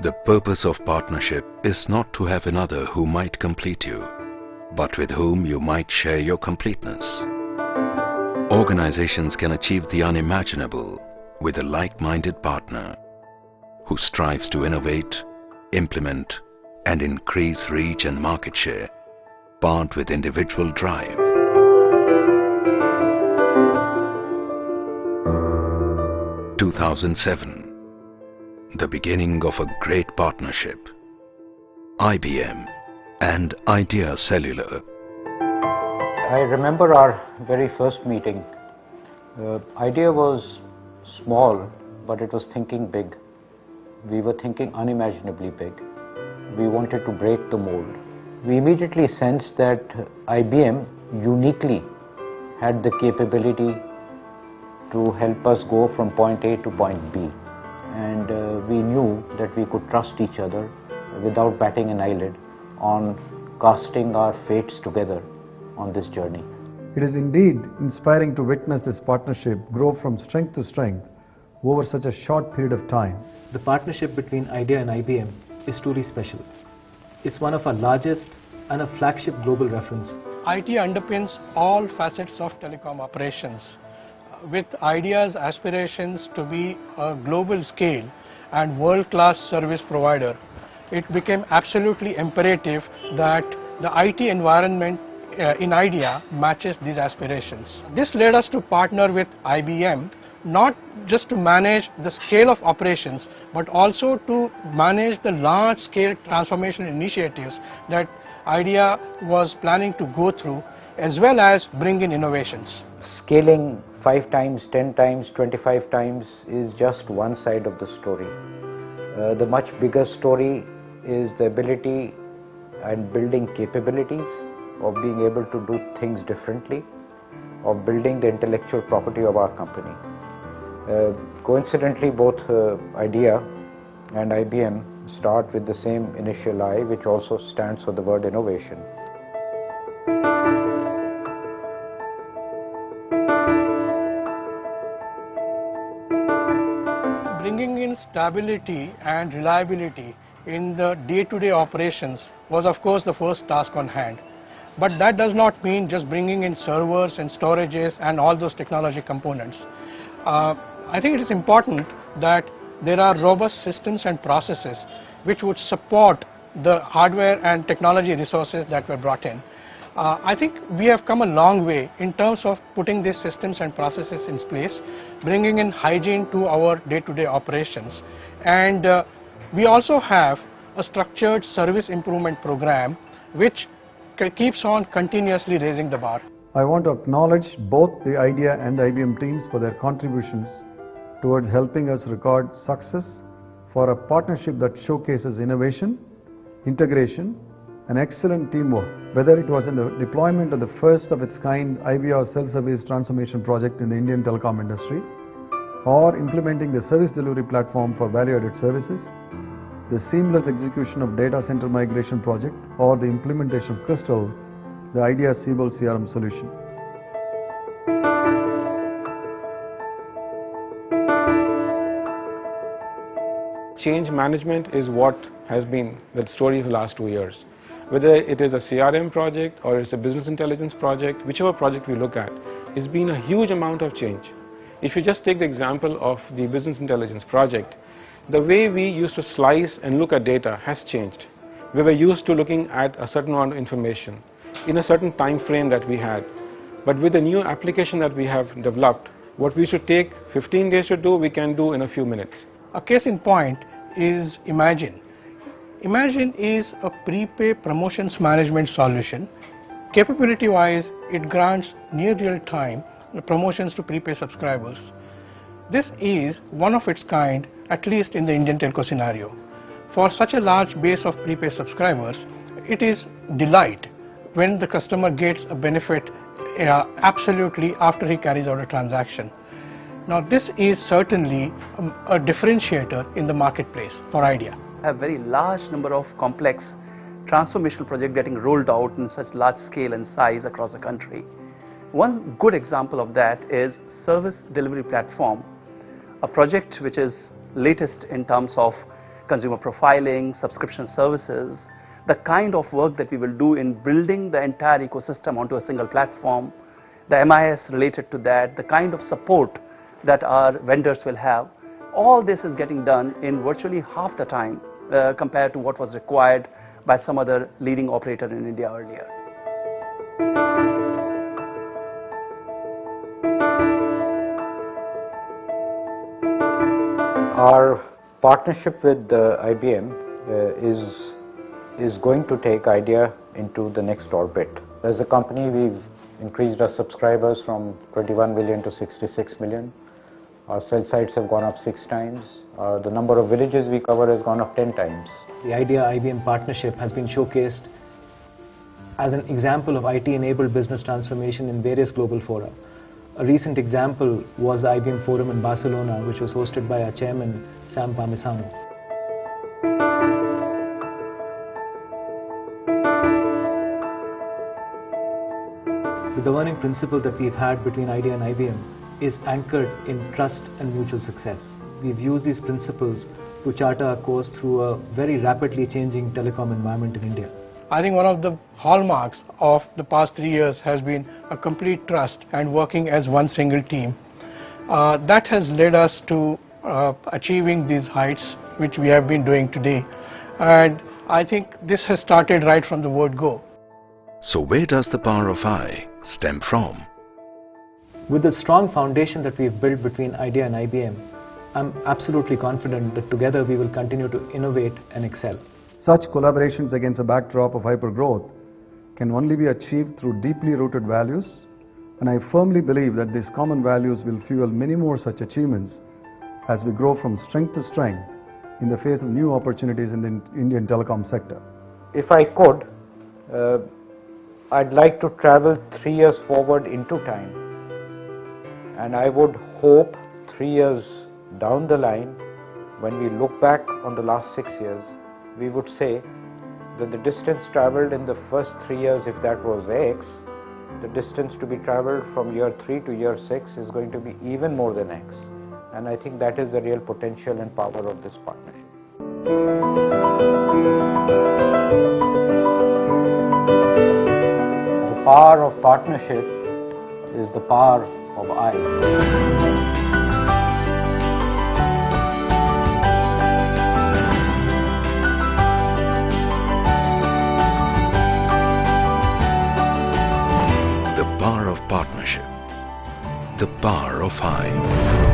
The purpose of partnership is not to have another who might complete you, but with whom you might share your completeness. Organizations can achieve the unimaginable with a like-minded partner who strives to innovate, implement, and increase reach and market share, paired with individual drive. (2007) The beginning of a great partnership. IBM and Idea Cellular. I remember our very first meeting. Idea was small, but it was thinking big. We were thinking unimaginably big. We wanted to break the mold. We immediately sensed that IBM uniquely had the capability to help us go from point A to point B. And we knew that we could trust each other without batting an eyelid on casting our fates together on this journey. It is indeed inspiring to witness this partnership grow from strength to strength over such a short period of time. The partnership between Idea and IBM is truly special. It's one of our largest and a flagship global reference. IT underpins all facets of telecom operations. With Idea's aspirations to be a global scale and world-class service provider, it became absolutely imperative that the IT environment in Idea matches these aspirations. This led us to partner with IBM, not just to manage the scale of operations, but also to manage the large-scale transformation initiatives that Idea was planning to go through, as well as bring in innovations. Scaling 5 times, 10 times, 25 times is just one side of the story. The much bigger story is the ability and building capabilities of being able to do things differently, of building the intellectual property of our company. Coincidentally, both Idea and IBM start with the same initial I, which also stands for the word innovation. Bringing in stability and reliability in the day-to-day operations was, of course, the first task on hand. But that does not mean just bringing in servers and storages and all those technology components. I think it is important that there are robust systems and processes which would support the hardware and technology resources that were brought in. I think we have come a long way in terms of putting these systems and processes in place, bringing in hygiene to our day-to-day operations. And we also have a structured service improvement program which keeps on continuously raising the bar. I want to acknowledge both the Idea and IBM teams for their contributions towards helping us record success for a partnership that showcases innovation, integration, and excellent teamwork. Whether it was in the deployment of the first of its kind IVR self-service transformation project in the Indian telecom industry, or implementing the service delivery platform for value-added services, the seamless execution of data center migration project, or the implementation of Crystal, the Idea Siebel CRM solution. Change management is what has been the story of the last 2 years. Whether it is a CRM project or it's a business intelligence project, whichever project we look at, it's been a huge amount of change. If you just take the example of the business intelligence project, the way we used to slice and look at data has changed. We were used to looking at a certain amount of information in a certain time frame that we had. But with the new application that we have developed, what we should take 15 days to do, we can do in a few minutes. A case in point is Imagine. Imagine is a prepay promotions management solution. Capability-wise, it grants near real-time promotions to prepay subscribers. This is one of its kind, at least in the Indian telco scenario. For such a large base of prepay subscribers, it is delight when the customer gets a benefit absolutely after he carries out a transaction. Now, this is certainly a differentiator in the marketplace for Idea. A very large number of complex transformational projects getting rolled out in such large scale and size across the country. One good example of that is Service Delivery Platform, a project which is latest in terms of consumer profiling, subscription services, the kind of work that we will do in building the entire ecosystem onto a single platform, the MIS related to that, the kind of support that our vendors will have, all this is getting done in virtually half the time compared to what was required by some other leading operator in India earlier. Our partnership with IBM is going to take IDEA into the next orbit. As a company, we've increased our subscribers from 21 million to 66 million. Our cell sites have gone up 6 times. The number of villages we cover has gone up 10 times. The IDEA-IBM partnership has been showcased as an example of IT-enabled business transformation in various global fora. A recent example was the IBM Forum in Barcelona, which was hosted by our chairman, Sam Pamisano. The governing principle that we've had between IDEA and IBM is anchored in trust and mutual success. We've used these principles to chart our course through a very rapidly changing telecom environment in India. I think one of the hallmarks of the past 3 years has been a complete trust and working as one single team. That has led us to achieving these heights which we have been doing today, and I think this has started right from the word go. So where does the power of I stem from? With the strong foundation that we've built between IDEA and IBM, I'm absolutely confident that together we will continue to innovate and excel. Such collaborations against a backdrop of hypergrowth can only be achieved through deeply rooted values, and I firmly believe that these common values will fuel many more such achievements as we grow from strength to strength in the face of new opportunities in the Indian telecom sector. If I could, I'd like to travel 3 years forward into time, and I would hope 3 years down the line, when we look back on the last 6 years, we would say that the distance traveled in the first 3 years, if that was X, the distance to be traveled from year 3 to year 6 is going to be even more than X. And I think that is the real potential and power of this partnership. The power of partnership is the power of I. The power of partnership, the power of I.